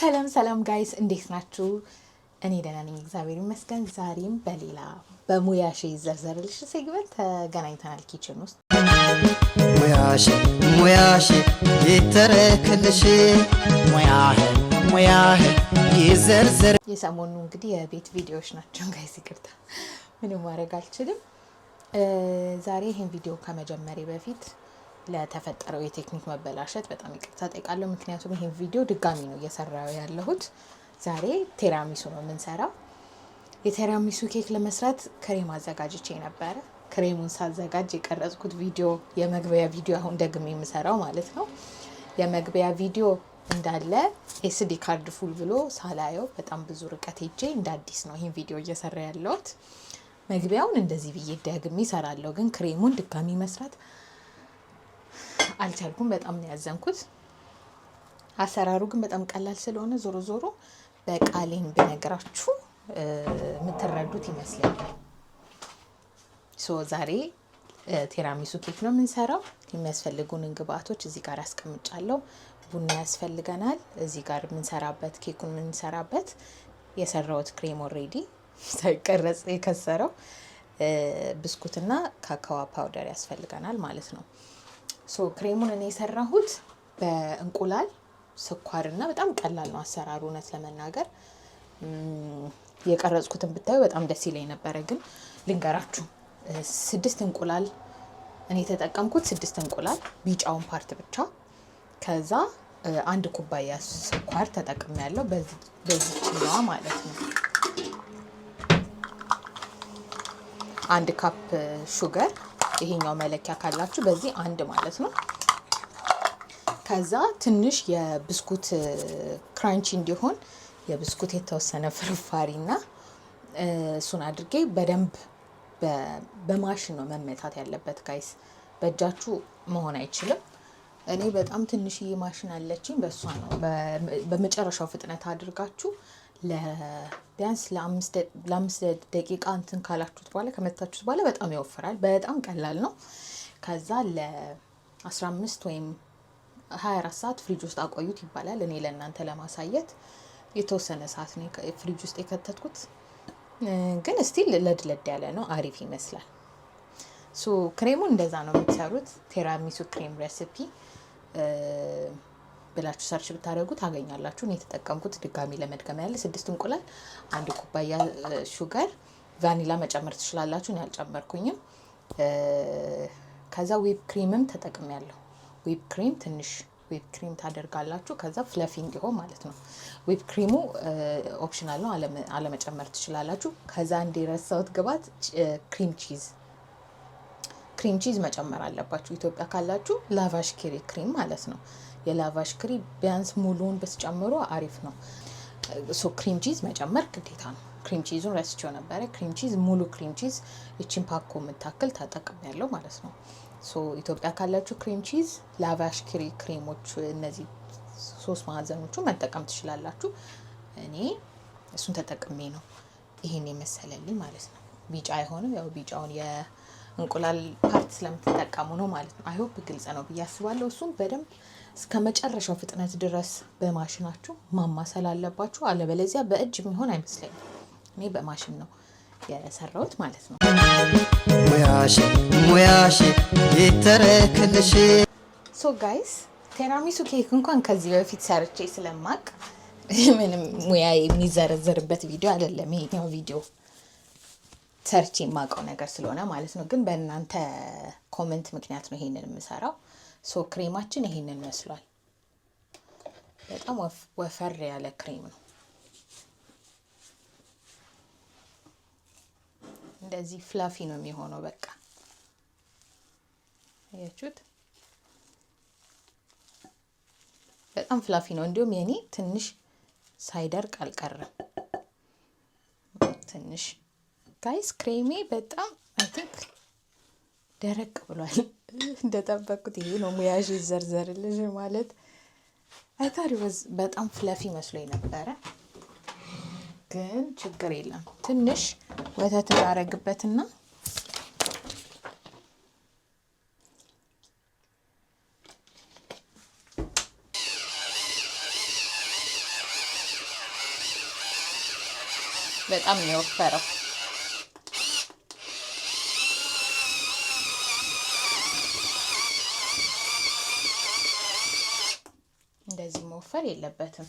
ሰላም ጋይስ እንዴት ናችሁ? እኔ ደህና ነኝ እግዚአብሔር ይመስገን። ዛሬም በሌላ በሙያሽ ይዘርዘርልሽ ሴግመንት ተገናኝተናል ኪችን ውስጥ። ሙያሽ ይተረክልሽ ሙያህ ይዘርዘር። የሰሞኑ እንግዲህ የቤት ቪዲዮዎች ናቸው ጋይስ፣ ይቅርታ ምንም ማድረግ አልችልም። ዛሬ ይሄን ቪዲዮ ከመጀመሬ በፊት ለተፈጠረው የቴክኒክ መበላሸት በጣም ይቅርታ ጠይቃለሁ። ምክንያቱም ይሄን ቪዲዮ ድጋሚ ነው እየሰራው ያለሁት። ዛሬ ቴራሚሱ ነው የምንሰራው። የቴራሚሱ ኬክ ለመስራት ክሬም አዘጋጅቼ ነበረ። ክሬሙን ሳዘጋጅ የቀረጽኩት ቪዲዮ የመግቢያ ቪዲዮ አሁን ደግሜ የምሰራው ማለት ነው። የመግቢያ ቪዲዮ እንዳለ ኤስዲ ካርድ ፉል ብሎ ሳላየው በጣም ብዙ ርቀት ሄጄ እንደ አዲስ ነው ይሄን ቪዲዮ እየሰራ ያለሁት። መግቢያውን እንደዚህ ብዬ ደግሜ እሰራለሁ፣ ግን ክሬሙን ድጋሚ መስራት አልቻልኩም። በጣም ነው ያዘንኩት። አሰራሩ ግን በጣም ቀላል ስለሆነ ዞሮ ዞሮ በቃሌን ብነግራችሁ የምትረዱት ይመስለኛል። ዛሬ ቴራሚሱ ኬክ ነው የምንሰራው። የሚያስፈልጉን ግብአቶች እዚህ ጋር አስቀምጫለሁ። ቡና ያስፈልገናል። እዚህ ጋር የምንሰራበት ኬኩን የምንሰራበት የሰራውት ክሬም ኦሬዲ ሳይቀረጽ የከሰረው ብስኩትና ካካዋ ፓውደር ያስፈልገናል ማለት ነው። ክሬሙን እኔ የሰራሁት በእንቁላል ስኳርና በጣም ቀላል ነው አሰራሩ። እውነት ለመናገር የቀረጽኩትን ብታዩ በጣም ደስ ይለኝ ነበረ፣ ግን ልንገራችሁ። 6 እንቁላል እኔ የተጠቀምኩት 6 እንቁላል ቢጫውን ፓርት ብቻ። ከዛ 1 ኩባያ ስኳር ተጠቅሜያለሁ፣ በዚህኛዋ ማለት ነው። 1 ካፕ ሹገር፣ ይሄኛው መለኪያ ካላችሁ በዚህ 1 ማለት ነው። ከዛ ትንሽ የብስኩት ክራንቺ እንዲሆን የብስኩት የተወሰነ ፍርፋሪና እሱን አድርጌ በደንብ በማሽን ነው መመታት ያለበት ጋይስ፣ በእጃችሁ መሆን አይችልም። እኔ በጣም ትንሽዬ ማሽን አለችኝ፣ በእሷ ነው በመጨረሻው ፍጥነት አድርጋችሁ ቢያንስ ለ5 ደቂቃ እንትን ካላችሁት በኋላ ከመታችሁት በኋላ በጣም ይወፍራል። በጣም ቀላል ነው። ከዛ ለ15 ወይም 24 ሰዓት ፍሪጅ ውስጥ አቆዩት ይባላል። እኔ ለእናንተ ለማሳየት የተወሰነ ሰዓት ነው ፍሪጅ ውስጥ የከተትኩት፣ ግን ስቲል ለድለድ ያለ ነው፣ አሪፍ ይመስላል። ክሬሙን እንደዛ ነው የምትሰሩት። ቴራሚሱ ክሬም ሬሲፒ ብላችሁ ሰርች ብታደርጉ ታገኛላችሁ። እኔ የተጠቀምኩት ድጋሚ ለመድገም ያለ 6 እንቁላል፣ 1 ኩባያ ሹገር፣ ቫኒላ መጨመር ትችላላችሁ፣ እኔ አልጨመርኩኝም። ከዛ ዊፕ ክሪምም ተጠቅሜያለሁ። ዊፕ ክሪም ትንሽ ዊፕ ክሪም ታደርጋላችሁ፣ ከዛ ፍለፊ እንዲሆን ማለት ነው። ዊፕ ክሪሙ ኦፕሽናል ነው፣ አለመጨመር ትችላላችሁ። ከዛ እንደረሳሁት ግባት ክሪም ቺዝ መጨመር አለባችሁ። ኢትዮጵያ ካላችሁ ላቫሽ ክሪ ክሪም ማለት ነው። የላቫሽ ክሪ ቢያንስ ሙሉውን ብትጨምሩ አሪፍ ነው። ክሪም ቺዝ መጨመር ግዴታ ነው። ክሪም ቺዙን ረስቼው ነበረ። ክሪም ቺዝ ሙሉ ክሪም ቺዝ እቺን ፓኮ የምታክል ተጠቅሜያለሁ ማለት ነው። ኢትዮጵያ ካላችሁ ክሪም ቺዝ፣ ላቫሽ ክሪ ክሬሞች እነዚህ 3 ማዕዘኖቹ መጠቀም ትችላላችሁ። እኔ እሱን ተጠቅሜ ነው ይሄን የመሰለልኝ ማለት ነው። ቢጫ አይሆንም፣ ያው ቢጫውን የእንቁላል ፓርት ስለምትጠቀሙ ነው ማለት ነው። አይሆፕ ግልጽ ነው ብዬ አስባለሁ። እሱም በደንብ እስከ መጨረሻው ፍጥነት ድረስ በማሽናችሁ ማማሰል አለባችሁ፣ አለበለዚያ በእጅ የሚሆን አይመስለኝም። እኔ በማሽን ነው የሰራሁት ማለት ነው። ሙያሽ ይተረክልሽ። ጋይስ ቴራሚሱ ኬክ እንኳን ከዚህ በፊት ሰርቼ ስለማቅ ምንም ሙያ የሚዘረዘርበት ቪዲዮ አይደለም ይሄኛው ቪዲዮ፣ ሰርቼ የማውቀው ነገር ስለሆነ ማለት ነው። ግን በእናንተ ኮሜንት ምክንያት ነው ይሄንን የምሰራው። ክሬማችን ይሄንን መስሏል። በጣም ወፈር ያለ ክሬም ነው። እንደዚህ ፍላፊ ነው የሚሆነው። በቃ አያችሁት? በጣም ፍላፊ ነው። እንዲሁም የኔ ትንሽ ሳይደርቅ አልቀረም። ትንሽ ጋይስ ክሬሜ በጣም አይ ቲንክ ደረቅ ብሏል። እንደጠበቅኩት ይሄ ነው ሙያሽ ይዘርዘርልሽ ማለት አይታሪውስ በጣም ፍላፊ መስሎኝ ነበረ፣ ግን ችግር የለም። ትንሽ ወተት እናደርግበትና በጣም ነው የወፈረው። እንደዚህ መወፈር የለበትም።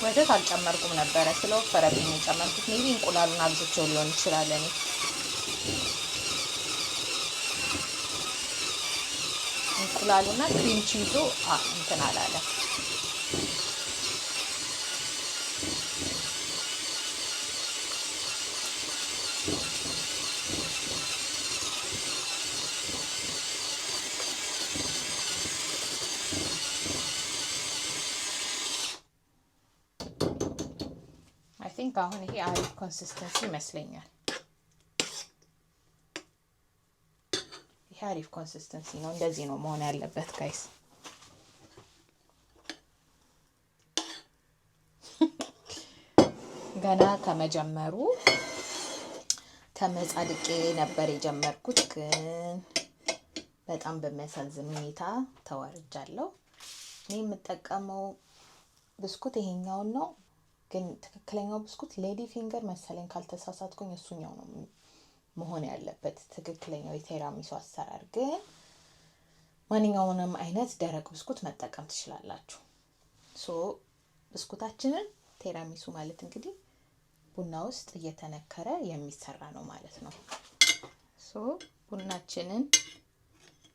ወተት አልጨመርኩም ነበረ ስለወፈረብኝ የጨመርኩት። ሜቢ እንቁላሉን አብዝቼው ሊሆን ይችላል። እኔ እንቁላሉና ክሪም ቺዙ እንትን አላለ። አሁን ይሄ አሪፍ ኮንሲስተንሲ ይመስለኛል። ይሄ አሪፍ ኮንሲስተንሲ ነው። እንደዚህ ነው መሆን ያለበት ጋይስ። ገና ከመጀመሩ ተመጻድቄ ነበር የጀመርኩት፣ ግን በጣም በሚያሳዝን ሁኔታ ተዋርጃለሁ። እኔ የምጠቀመው ብስኩት ይሄኛውን ነው፣ ግን ትክክለኛው ብስኩት ሌዲ ፊንገር መሰለኝ ካልተሳሳትኩኝ እሱኛው ነው መሆን ያለበት ትክክለኛው የቴራሚሱ አሰራር። ግን ማንኛውንም አይነት ደረቅ ብስኩት መጠቀም ትችላላችሁ። ብስኩታችንን ቴራሚሱ ማለት እንግዲህ ቡና ውስጥ እየተነከረ የሚሰራ ነው ማለት ነው።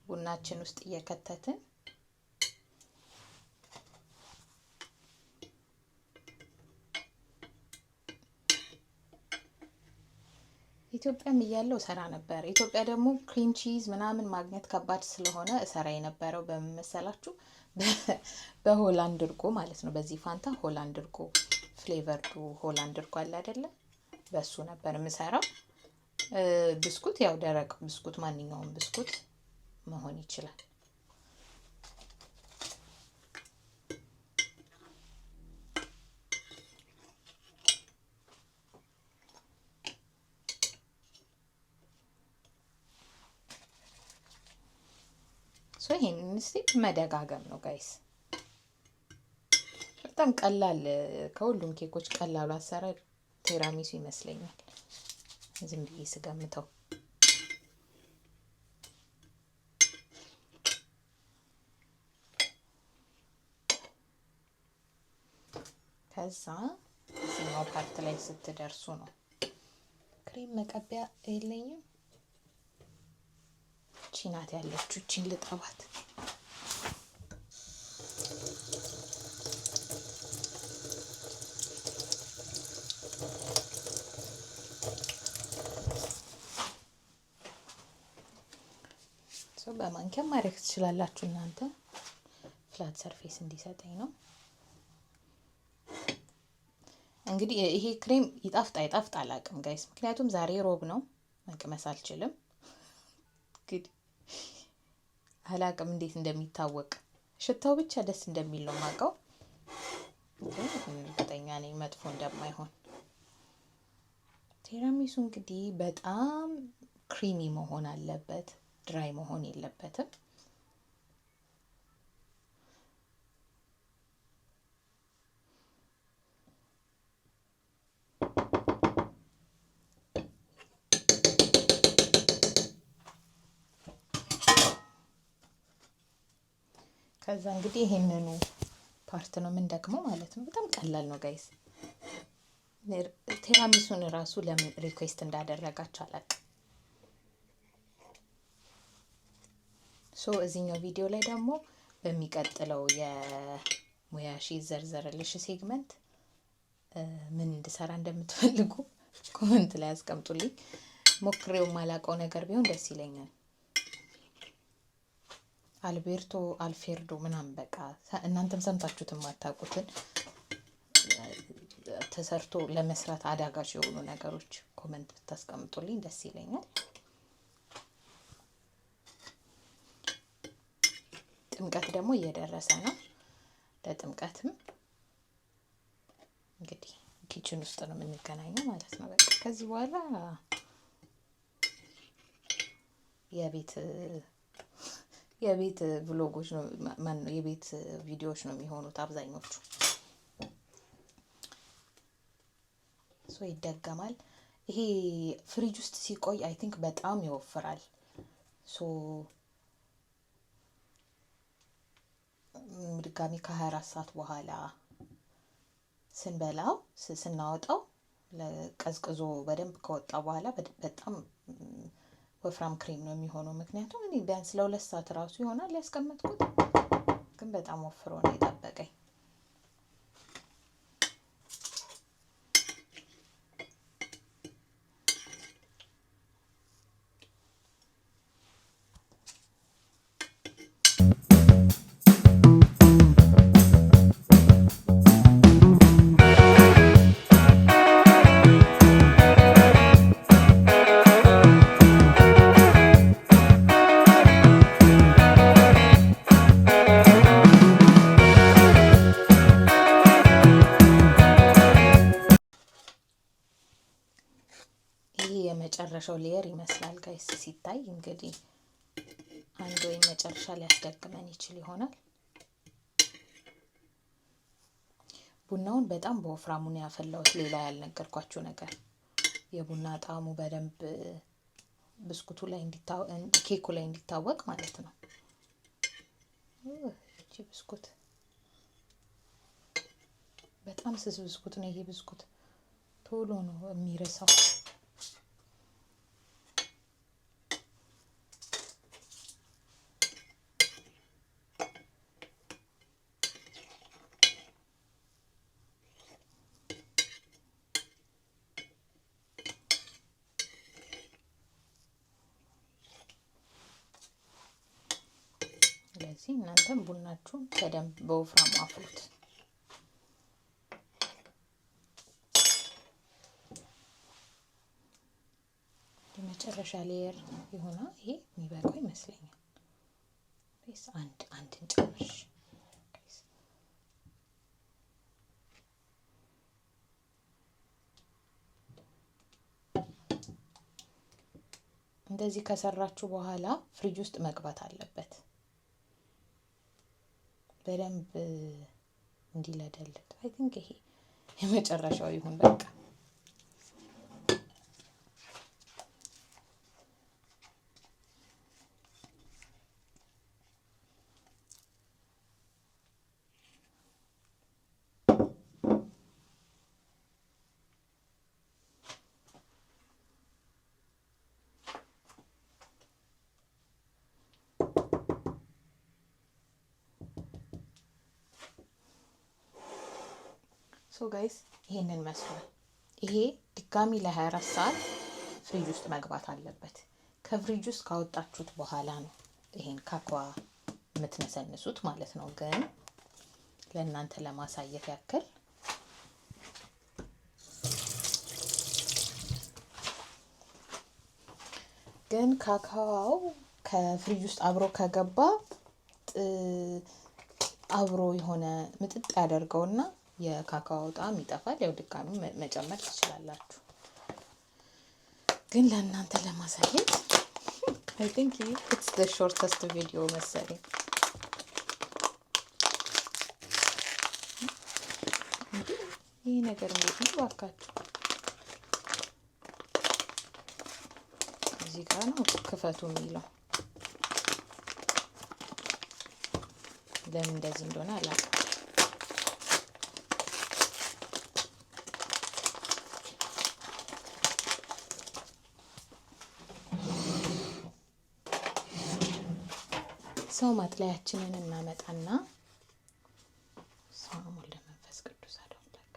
ቡናችን ውስጥ እየከተትን ኢትዮጵያም እያለሁ እሰራ ነበር። ኢትዮጵያ ደግሞ ክሪም ቺዝ ምናምን ማግኘት ከባድ ስለሆነ እሰራ የነበረው በመሰላችሁ በሆላንድ እርጎ ማለት ነው። በዚህ ፋንታ ሆላንድ እርጎ ፍሌቨርዱ ሆላንድ እርጎ አለ አይደለ? በሱ ነበር የምሰራው። ብስኩት ያው ደረቅ ብስኩት ማንኛውም ብስኩት መሆን ይችላል። ይሄንን ስቴፕ መደጋገም ነው ጋይስ። በጣም ቀላል፣ ከሁሉም ኬኮች ቀላሉ አሰራር ቴራሚሱ ይመስለኛል ዝም ብዬ ስገምተው። ከዛ እዚህኛው ፓርት ላይ ስትደርሱ ነው። ክሬም መቀቢያ የለኝም። ቺናት ያለችው እቺን ልጠባት። በማንኪያ ማድረግ ትችላላችሁ እናንተ። ፍላት ሰርፌስ እንዲሰጠኝ ነው። እንግዲህ ይሄ ክሬም ይጣፍጣ አይጣፍጥ አላውቅም ጋይስ፣ ምክንያቱም ዛሬ ሮብ ነው፣ መቅመስ አልችልም። እንግዲህ አላውቅም እንዴት እንደሚታወቅ። ሽታው ብቻ ደስ እንደሚል ነው የማውቀው፣ እርግጠኛ ነኝ መጥፎ እንደማይሆን። ቴራሚሱ እንግዲህ በጣም ክሪሚ መሆን አለበት፣ ድራይ መሆን የለበትም። ከዛ እንግዲህ ይሄንኑ ፓርት ነው የምንደግመው ማለት ነው። በጣም ቀላል ነው ጋይስ። ቴራሚሱን ራሱ ለምን ሪኩዌስት እንዳደረጋችሁ አላውቅም። እዚህኛው ቪዲዮ ላይ ደግሞ በሚቀጥለው የሙያሺ ዘርዘርልሽ ሴግመንት ምን እንድሰራ እንደምትፈልጉ ኮሜንት ላይ አስቀምጡልኝ። ሞክሬው ማላውቀው ነገር ቢሆን ደስ ይለኛል። አልቤርቶ አልፌርዶ ምናምን በቃ እናንተም ሰምታችሁት የማታውቁትን ተሰርቶ ለመስራት አዳጋች የሆኑ ነገሮች ኮሜንት ብታስቀምጡልኝ ደስ ይለኛል። ጥምቀት ደግሞ እየደረሰ ነው። ለጥምቀትም እንግዲህ ኪችን ውስጥ ነው የምንገናኘው ማለት ነው። በቃ ከዚህ በኋላ የቤት ብሎጎች ነው የቤት ቪዲዮዎች ነው የሚሆኑት አብዛኞቹ። ሶ ይደገማል። ይሄ ፍሪጅ ውስጥ ሲቆይ አይ ቲንክ በጣም ይወፍራል። ሶ ድጋሚ ከ24 ሰዓት በኋላ ስንበላው ስናወጣው ለቀዝቅዞ በደንብ ከወጣ በኋላ በጣም ወፍራም ክሬም ነው የሚሆነው። ምክንያቱም እኔ ቢያንስ ለ2 ሰዓት ራሱ ይሆናል ያስቀመጥኩት፣ ግን በጣም ወፍሮ ነው የጠበቀኝ። የመጨረሻው ሌየር ይመስላል ጋይስ ሲታይ። እንግዲህ አንድ ወይ መጨረሻ ሊያስደግመን ይችል ይሆናል። ቡናውን በጣም በወፍራሙ ነው ያፈላሁት። ሌላ ያልነገርኳችሁ ነገር የቡና ጣዕሙ በደንብ ብስኩቱ ላይ ኬኩ ላይ እንዲታወቅ ማለት ነው። እቺ ብስኩት በጣም ስስ ብስኩት ነው። ይሄ ብስኩት ቶሎ ነው የሚረሳው። ስለዚህ እናንተም ቡናችሁን በደንብ በወፍራሙ አፍሉት። የመጨረሻ ሌየር የሆነ ይሄ የሚበቃው ይመስለኛል። ወይስ አንድን ጨምሽ? እንደዚህ ከሰራችሁ በኋላ ፍሪጅ ውስጥ መግባት አለበት በደንብ እንዲለደልት። አይ ቲንክ ይሄ የመጨረሻው ይሁን በቃ። ሶ ጋይስ ይሄንን መስሏል። ይሄ ድጋሚ ለ24 ሰዓት ፍሪጅ ውስጥ መግባት አለበት። ከፍሪጅ ውስጥ ካወጣችሁት በኋላ ነው ይሄን ካካዋ የምትነሰንሱት ማለት ነው። ግን ለእናንተ ለማሳየት ያክል ግን ካካዋው ከፍሪጅ ውስጥ አብሮ ከገባ አብሮ የሆነ ምጥጥ ያደርገውና የካካው ጣዕም ይጠፋል። ያው ድጋሚ መጨመር ትችላላችሁ። ግን ለእናንተ ለማሳየት I think it's the shortest video መሰለኝ። ይህ ነገር እንዴት ነው ባካችሁ? እዚህ ጋር ነው ክፈቱ የሚለው። ለምን እንደዚህ እንደሆነ አላውቅም። ሰው ማጥለያችንን እናመጣና ሰው ወልደ መንፈስ ቅዱስ አደረገ።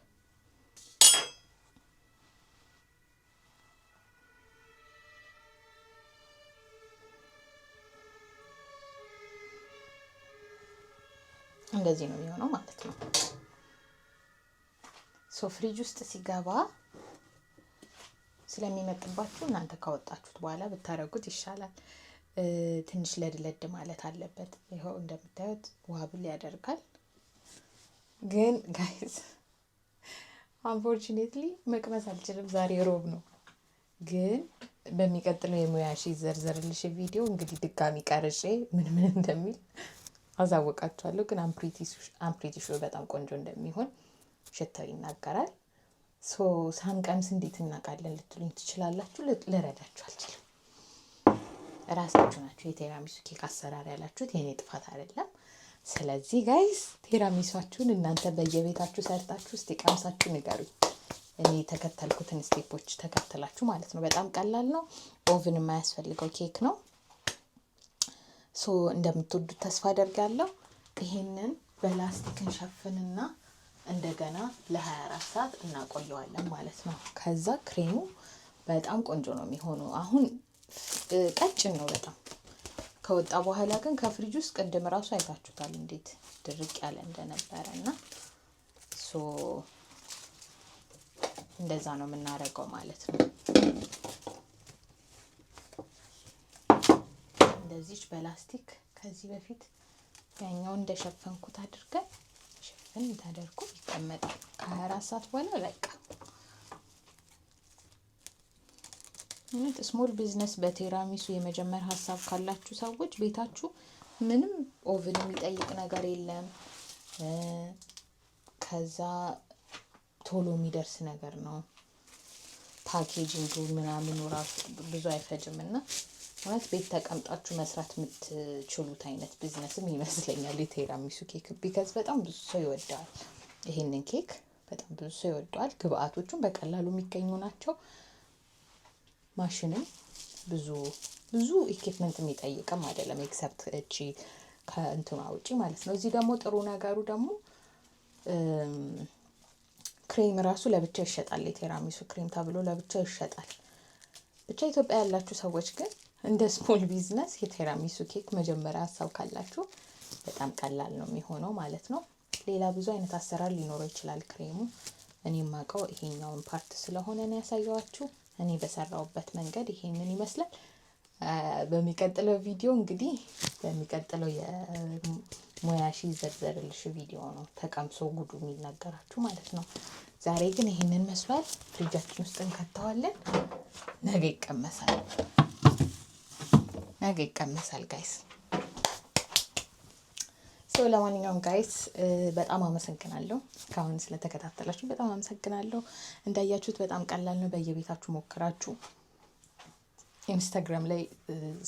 እንደዚህ ነው የሚሆነው ማለት ነው። ሶ ፍሪጅ ውስጥ ሲገባ ስለሚመጥባችሁ እናንተ ካወጣችሁት በኋላ ብታረጉት ይሻላል። ትንሽ ለድለድ ማለት አለበት። ይኸው እንደምታዩት ውሃ ብል ያደርጋል። ግን ጋይስ አንፎርቹኔትሊ መቅመስ አልችልም። ዛሬ ሮብ ነው። ግን በሚቀጥለው የሙያሽ ይዘርዘርልሽ ቪዲዮ እንግዲህ ድጋሚ ቀርጬ ምን እንደሚል አሳውቃችኋለሁ። ግን አም ፕሪቲ ሹር በጣም ቆንጆ እንደሚሆን ሽታው ይናገራል። ሳንቀምስ እንዴት እናውቃለን ልትሉኝ ትችላላችሁ። ልረዳችሁ አልችልም። ራሳችሁ ናችሁ የቴራሚሱ ኬክ አሰራር ያላችሁት፣ የኔ ጥፋት አይደለም። ስለዚህ ጋይስ ቴራሚሷችሁን እናንተ በየቤታችሁ ሰርታችሁ እስቲ ቀምሳችሁ ንገሩኝ። እኔ የተከተልኩትን ስቴፖች ተከተላችሁ ማለት ነው። በጣም ቀላል ነው። ኦቭን የማያስፈልገው ኬክ ነው። እንደምትወዱት ተስፋ አደርጋለሁ። ይሄንን በላስቲክ እንሸፍንና እንደገና ለ24 ሰዓት እናቆየዋለን ማለት ነው። ከዛ ክሬሙ በጣም ቆንጆ ነው የሚሆነው። አሁን ቀጭን ነው በጣም። ከወጣ በኋላ ግን ከፍሪጅ ውስጥ ቅድም ራሱ አይታችሁታል እንዴት ድርቅ ያለ እንደነበረና እንደዛ ነው የምናደርገው ማለት ነው። እንደዚህ በላስቲክ ከዚህ በፊት ያኛው እንደሸፈንኩት አድርገን ሸፈን ታደርጉ ይቀመጣል። ከ24 ሰዓት በኋላ በቃ ስሞል ቢዝነስ በቴራሚሱ የመጀመር ሀሳብ ካላችሁ ሰዎች ቤታችሁ ምንም ኦቭን የሚጠይቅ ነገር የለም። ከዛ ቶሎ የሚደርስ ነገር ነው። ፓኬጂንግ ምናምን ራሱ ብዙ አይፈጅም እና ማለት ቤት ተቀምጣችሁ መስራት የምትችሉት አይነት ቢዝነስም ይመስለኛል የቴራሚሱ ኬክ። ቢካዝ በጣም ብዙ ሰው ይወደዋል ይሄንን ኬክ፣ በጣም ብዙ ሰው ይወደዋል። ግብአቶቹም በቀላሉ የሚገኙ ናቸው። ማሽንም ብዙ ኢኩዊፕመንት የሚጠይቅም አይደለም ኤክሰፕት እቺ ከእንትኗ ውጪ ማለት ነው። እዚህ ደግሞ ጥሩ ነገሩ ደግሞ ክሬም ራሱ ለብቻ ይሸጣል። የቴራሚሱ ክሬም ተብሎ ለብቻ ይሸጣል። ብቻ ኢትዮጵያ ያላችሁ ሰዎች ግን እንደ ስሞል ቢዝነስ የቴራሚሱ ኬክ መጀመሪያ ሀሳብ ካላችሁ በጣም ቀላል ነው የሚሆነው ማለት ነው። ሌላ ብዙ አይነት አሰራር ሊኖረው ይችላል ክሬሙ። እኔ የማውቀው ይሄኛውን ፓርት ስለሆነ ነው ያሳየዋችሁ። እኔ በሰራውበት መንገድ ይሄንን ይመስላል። በሚቀጥለው ቪዲዮ እንግዲህ በሚቀጥለው የሙያሽ ይዘርዘርልሽ ቪዲዮ ነው ተቀምሶ ጉዱ የሚነገራችሁ ማለት ነው። ዛሬ ግን ይሄንን መስሏል። ፍሪጃችን ውስጥ እንከተዋለን። ነገ ይቀመሳል ጋይስ። ለማንኛውም ጋይስ በጣም አመሰግናለሁ። እስካሁን ስለተከታተላችሁ በጣም አመሰግናለሁ። እንዳያችሁት በጣም ቀላል ነው። በየቤታችሁ ሞክራችሁ ኢንስታግራም ላይ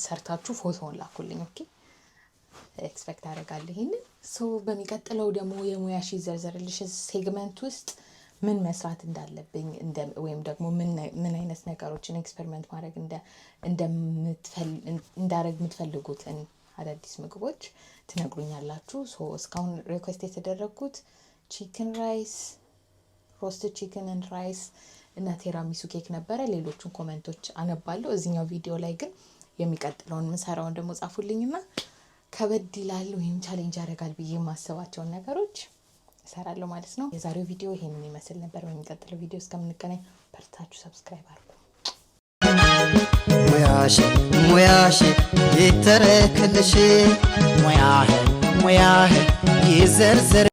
ሰርታችሁ ፎቶውን ላኩልኝ። ኦኬ ኤክስፔክት አደርጋለሁ ይሄንን። በሚቀጥለው ደግሞ የሙያሽ ይዘርዘርልሽ ሴግመንት ውስጥ ምን መስራት እንዳለብኝ ወይም ደግሞ ምን አይነት ነገሮችን ኤክስፐሪመንት ማድረግ እንዳረግ የምትፈልጉትን አዳዲስ ምግቦች ትነግሩኛላችሁ። እስካሁን ሪኩዌስት የተደረጉት ቺክን ራይስ፣ ሮስትድ ቺክን ኤንድ ራይስ እና ቴራሚሱ ኬክ ነበረ። ሌሎቹን ኮሜንቶች አነባለሁ። እዚህኛው ቪዲዮ ላይ ግን የሚቀጥለውን ምሰራውን ደግሞ ጻፉልኝና ከበድ ይላል ወይም ቻሌንጅ ያደርጋል ብዬ የማስባቸውን ነገሮች እሰራለሁ ማለት ነው። የዛሬው ቪዲዮ ይሄንን ይመስል ነበር። በሚቀጥለው ቪዲዮ እስከምንገናኝ በርታችሁ ሰብስክራይብ አድርጉ። ሙያሽ ይተረክልሽ፣ ሙያህ ይዘርዘር